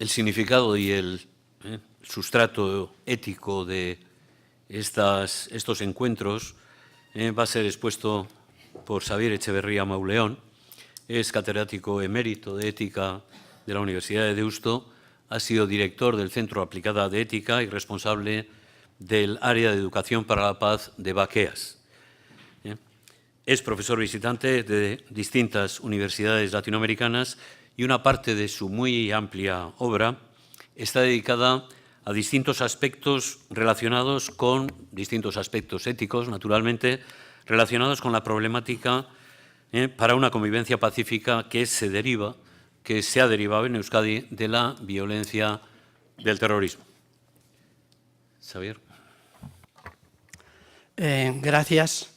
El significado y el sustrato ético de estos encuentros va a ser expuesto por Xavier Echeverría Mauleón. Es catedrático emérito de Ética de la Universidad de Deusto, ha sido director del Centro Aplicada de Ética y responsable del Área de Educación para la Paz de Baqueas. Es profesor visitante de distintas universidades latinoamericanas y una parte de su muy amplia obra está dedicada a distintos aspectos relacionados con distintos aspectos éticos, naturalmente, relacionados con la problemática para una convivencia pacífica que se ha derivado en Euskadi de la violencia del terrorismo. Xavier. Gracias.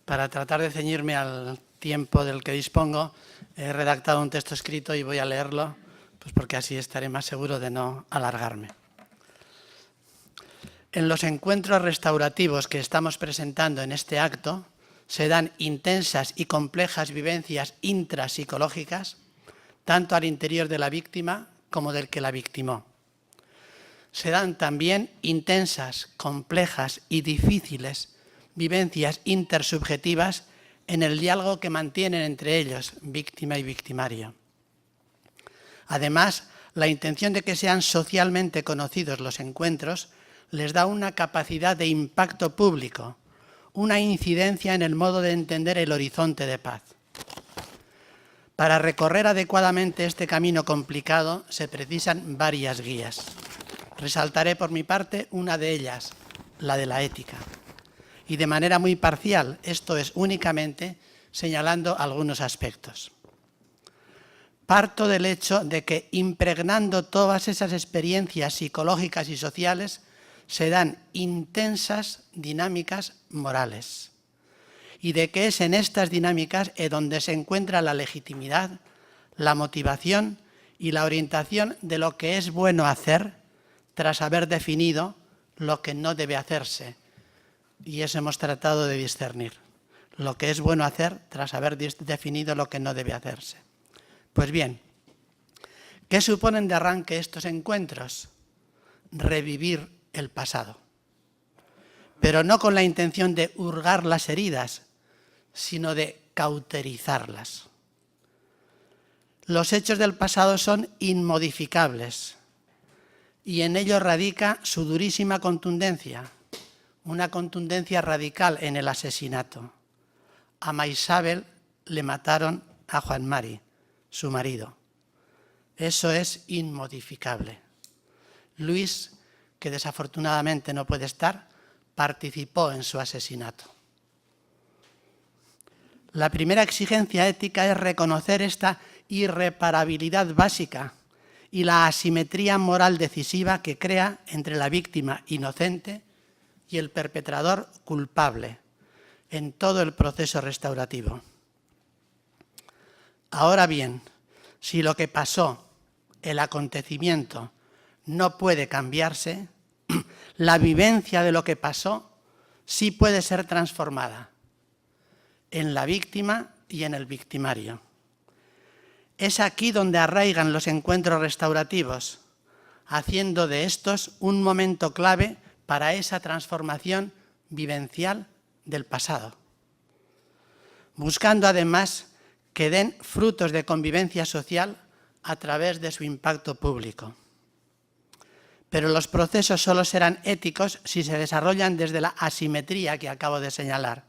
Para tratar de ceñirme al tiempo del que dispongo, he redactado un texto escrito y voy a leerlo, pues porque así estaré más seguro de no alargarme. En los encuentros restaurativos que estamos presentando en este acto, se dan intensas y complejas vivencias intrapsicológicas, tanto al interior de la víctima como del que la victimó. Se dan también intensas, complejas y difíciles vivencias intersubjetivas en el diálogo que mantienen entre ellos, víctima y victimario. Además, la intención de que sean socialmente conocidos los encuentros les da una capacidad de impacto público, una incidencia en el modo de entender el horizonte de paz. Para recorrer adecuadamente este camino complicado se precisan varias guías. Resaltaré por mi parte una de ellas, la de la ética. Y de manera muy parcial, esto es únicamente señalando algunos aspectos. Parto del hecho de que impregnando todas esas experiencias psicológicas y sociales se dan intensas dinámicas morales y de que es en estas dinámicas donde se encuentra la legitimidad, la motivación y la orientación de lo que es bueno hacer tras haber definido lo que no debe hacerse. Y eso hemos tratado de discernir, lo que es bueno hacer tras haber definido lo que no debe hacerse. Pues bien, ¿qué suponen de arranque estos encuentros? Revivir el pasado, pero no con la intención de hurgar las heridas, sino de cauterizarlas. Los hechos del pasado son inmodificables y en ello radica su durísima contundencia. Una contundencia radical en el asesinato. A Maisabel le mataron a Juan Mari, su marido. Eso es inmodificable. Luis, que desafortunadamente no puede estar, participó en su asesinato. La primera exigencia ética es reconocer esta irreparabilidad básica y la asimetría moral decisiva que crea entre la víctima inocente y el perpetrador culpable en todo el proceso restaurativo. Ahora bien, si lo que pasó, el acontecimiento, no puede cambiarse, la vivencia de lo que pasó sí puede ser transformada en la víctima y en el victimario. Es aquí donde arraigan los encuentros restaurativos, haciendo de estos un momento clave para esa transformación vivencial del pasado, buscando además que den frutos de convivencia social a través de su impacto público. Pero los procesos solo serán éticos si se desarrollan desde la asimetría que acabo de señalar.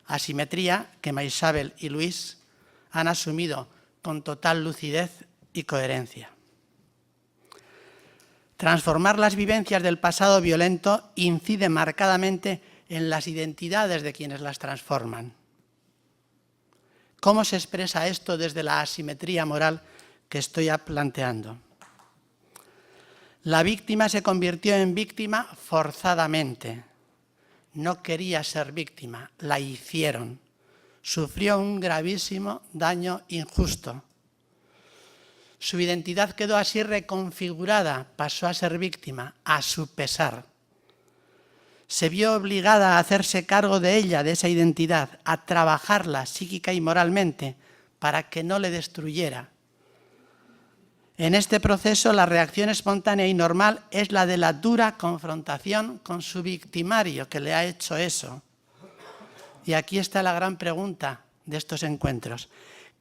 Asimetría que Maisabel y Luis han asumido con total lucidez y coherencia. Transformar las vivencias del pasado violento incide marcadamente en las identidades de quienes las transforman. ¿Cómo se expresa esto desde la asimetría moral que estoy planteando? La víctima se convirtió en víctima forzadamente. No quería ser víctima, la hicieron. Sufrió un gravísimo daño injusto. Su identidad quedó así reconfigurada, pasó a ser víctima, a su pesar. Se vio obligada a hacerse cargo de ella, de esa identidad, a trabajarla psíquica y moralmente para que no le destruyera. En este proceso, la reacción espontánea y normal es la de la dura confrontación con su victimario, que le ha hecho eso. Y aquí está la gran pregunta de estos encuentros.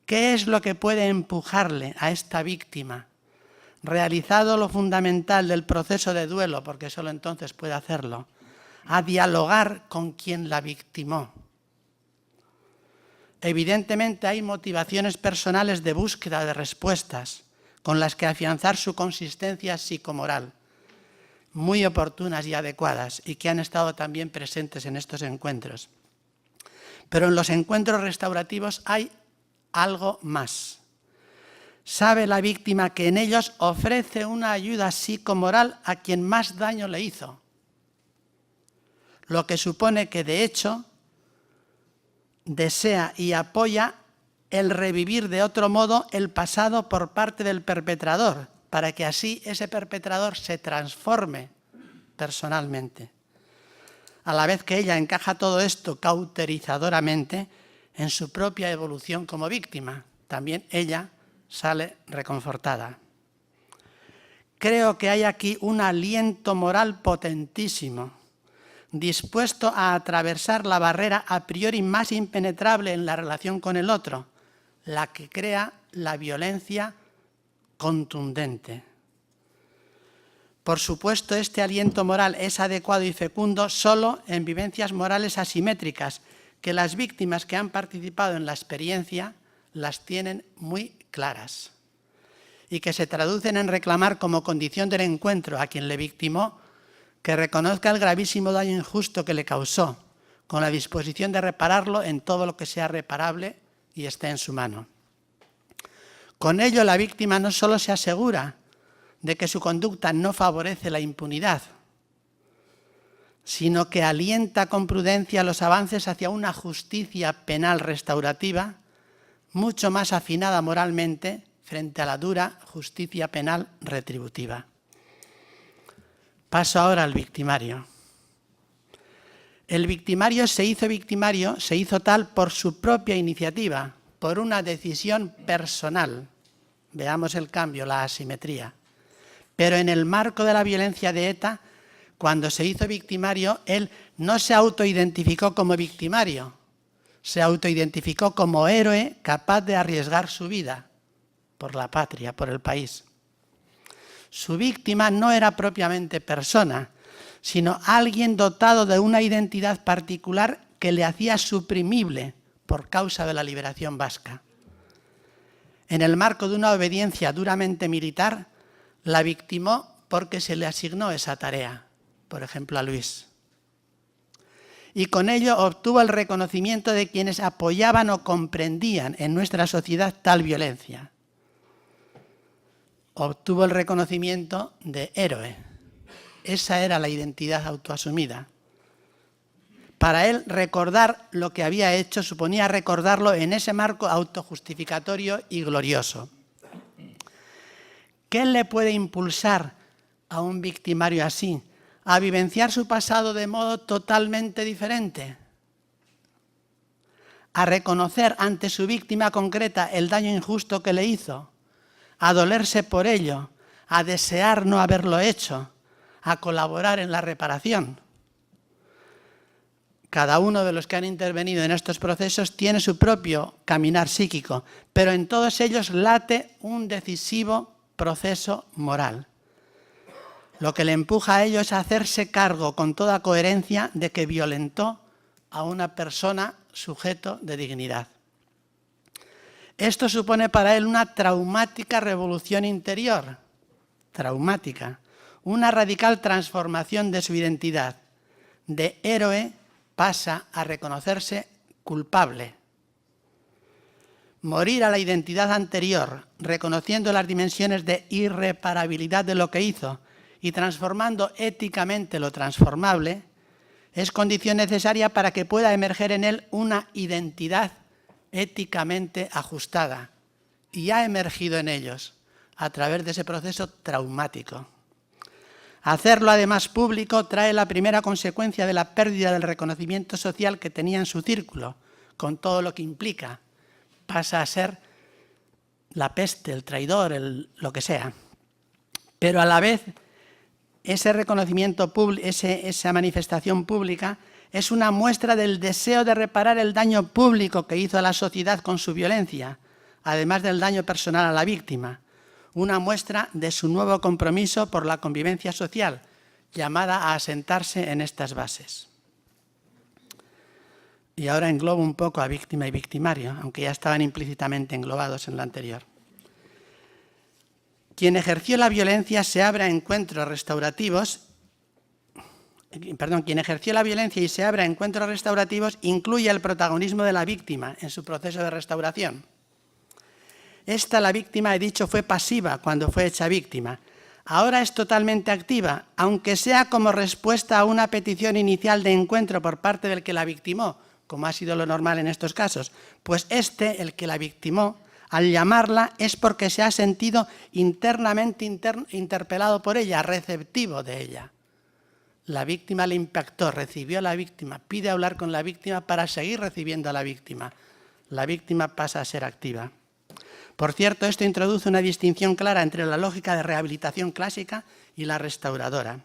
¿Qué es lo que puede empujarle a esta víctima, realizado lo fundamental del proceso de duelo, porque solo entonces puede hacerlo, a dialogar con quien la victimó? Evidentemente hay motivaciones personales de búsqueda de respuestas con las que afianzar su consistencia psicomoral, muy oportunas y adecuadas, y que han estado también presentes en estos encuentros. Pero en los encuentros restaurativos hay algo más. Sabe la víctima que en ellos ofrece una ayuda psicomoral a quien más daño le hizo, lo que supone que, de hecho, desea y apoya el revivir de otro modo el pasado por parte del perpetrador, para que así ese perpetrador se transforme personalmente. A la vez que ella encaja todo esto cauterizadoramente en su propia evolución como víctima, también ella sale reconfortada. Creo que hay aquí un aliento moral potentísimo, dispuesto a atravesar la barrera a priori más impenetrable en la relación con el otro, la que crea la violencia contundente. Por supuesto, este aliento moral es adecuado y fecundo solo en vivencias morales asimétricas, que las víctimas que han participado en la experiencia las tienen muy claras y que se traducen en reclamar como condición del encuentro a quien le victimó que reconozca el gravísimo daño injusto que le causó, con la disposición de repararlo en todo lo que sea reparable y esté en su mano. Con ello, la víctima no solo se asegura de que su conducta no favorece la impunidad, sino que alienta con prudencia los avances hacia una justicia penal restaurativa mucho más afinada moralmente frente a la dura justicia penal retributiva. Paso ahora al victimario. El victimario se hizo tal por su propia iniciativa, por una decisión personal. Veamos el cambio, la asimetría. Pero en el marco de la violencia de ETA, cuando se hizo victimario, él no se autoidentificó como victimario, se autoidentificó como héroe capaz de arriesgar su vida por la patria, por el país. Su víctima no era propiamente persona, sino alguien dotado de una identidad particular que le hacía suprimible por causa de la liberación vasca. En el marco de una obediencia duramente militar, la victimó porque se le asignó esa tarea, por ejemplo a Luis. Y con ello obtuvo el reconocimiento de quienes apoyaban o comprendían en nuestra sociedad tal violencia. Obtuvo el reconocimiento de héroe. Esa era la identidad autoasumida. Para él, recordar lo que había hecho suponía recordarlo en ese marco autojustificatorio y glorioso. ¿Qué le puede impulsar a un victimario así a vivenciar su pasado de modo totalmente diferente? A reconocer ante su víctima concreta el daño injusto que le hizo, a dolerse por ello, a desear no haberlo hecho, a colaborar en la reparación. Cada uno de los que han intervenido en estos procesos tiene su propio caminar psíquico, pero en todos ellos late un decisivo proceso moral. Lo que le empuja a ello es hacerse cargo con toda coherencia de que violentó a una persona sujeto de dignidad. Esto supone para él una traumática revolución interior, una radical transformación de su identidad. De héroe pasa a reconocerse culpable. Morir a la identidad anterior, reconociendo las dimensiones de irreparabilidad de lo que hizo y transformando éticamente lo transformable, es condición necesaria para que pueda emerger en él una identidad éticamente ajustada, y ha emergido en ellos a través de ese proceso traumático. Hacerlo además público trae la primera consecuencia de la pérdida del reconocimiento social que tenía en su círculo, con todo lo que implica. Pasa a ser la peste, el traidor, lo que sea. Pero a la vez, ese reconocimiento público, esa manifestación pública, es una muestra del deseo de reparar el daño público que hizo a la sociedad con su violencia, además del daño personal a la víctima. Una muestra de su nuevo compromiso por la convivencia social, llamada a asentarse en estas bases. Y ahora englobo un poco a víctima y victimario, aunque ya estaban implícitamente englobados en la anterior. Quien ejerció la violencia se abre a encuentros restaurativos. Quien ejerció la violencia y se abre a encuentros restaurativos incluye el protagonismo de la víctima en su proceso de restauración. La víctima, he dicho, fue pasiva cuando fue hecha víctima. Ahora es totalmente activa, aunque sea como respuesta a una petición inicial de encuentro por parte del que la victimó, como ha sido lo normal en estos casos, pues el que la victimó, al llamarla es porque se ha sentido internamente interpelado por ella, receptivo de ella. La víctima le impactó, recibió a la víctima, pide hablar con la víctima para seguir recibiendo a la víctima. La víctima pasa a ser activa. Por cierto, esto introduce una distinción clara entre la lógica de rehabilitación clásica y la restauradora.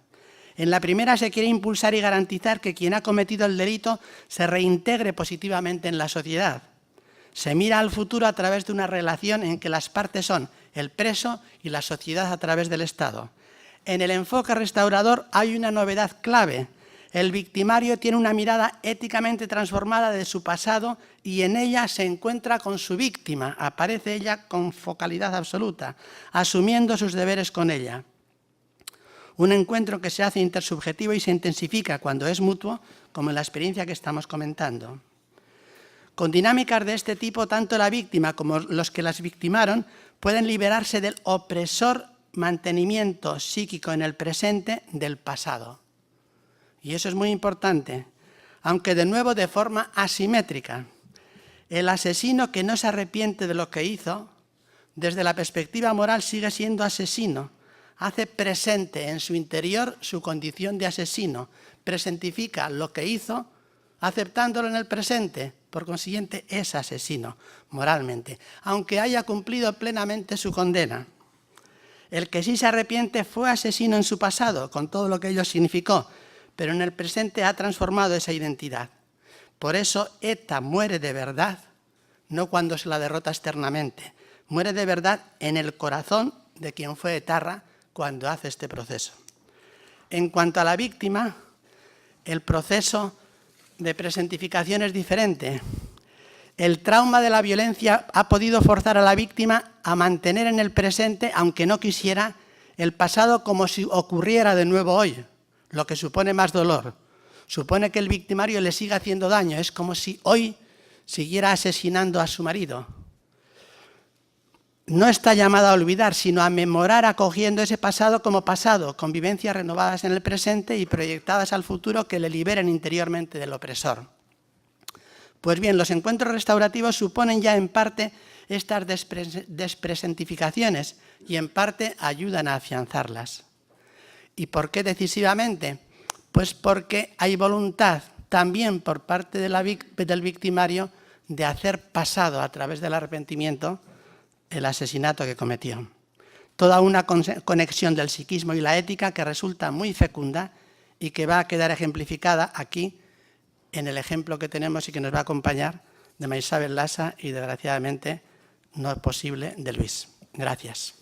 En la primera se quiere impulsar y garantizar que quien ha cometido el delito se reintegre positivamente en la sociedad. Se mira al futuro a través de una relación en que las partes son el preso y la sociedad a través del Estado. En el enfoque restaurador hay una novedad clave. El victimario tiene una mirada éticamente transformada de su pasado y en ella se encuentra con su víctima, aparece ella con focalidad absoluta, asumiendo sus deberes con ella. Un encuentro que se hace intersubjetivo y se intensifica cuando es mutuo, como en la experiencia que estamos comentando. Con dinámicas de este tipo, tanto la víctima como los que las victimaron pueden liberarse del opresor mantenimiento psíquico en el presente del pasado. Y eso es muy importante, aunque de nuevo de forma asimétrica. El asesino que no se arrepiente de lo que hizo, desde la perspectiva moral sigue siendo asesino. Hace presente en su interior su condición de asesino, presentifica lo que hizo, aceptándolo en el presente, por consiguiente es asesino moralmente, aunque haya cumplido plenamente su condena. El que sí se arrepiente fue asesino en su pasado, con todo lo que ello significó, pero en el presente ha transformado esa identidad. Por eso ETA muere de verdad, no cuando se la derrota externamente, muere de verdad en el corazón de quien fue etarra cuando hace este proceso. En cuanto a la víctima, el proceso de presentificación es diferente. El trauma de la violencia ha podido forzar a la víctima a mantener en el presente, aunque no quisiera, el pasado como si ocurriera de nuevo hoy, lo que supone más dolor. Supone que el victimario le siga haciendo daño, es como si hoy siguiera asesinando a su marido. No está llamada a olvidar, sino a memorar acogiendo ese pasado como pasado, con vivencias renovadas en el presente y proyectadas al futuro que le liberen interiormente del opresor. Pues bien, los encuentros restaurativos suponen ya en parte estas despresentificaciones y en parte ayudan a afianzarlas. ¿Y por qué decisivamente? Pues porque hay voluntad también por parte del victimario de hacer pasado a través del arrepentimiento el asesinato que cometió. Toda una conexión del psiquismo y la ética que resulta muy fecunda y que va a quedar ejemplificada aquí en el ejemplo que tenemos y que nos va a acompañar de María Isabel Lasa y, desgraciadamente, no es posible, de Luis. Gracias.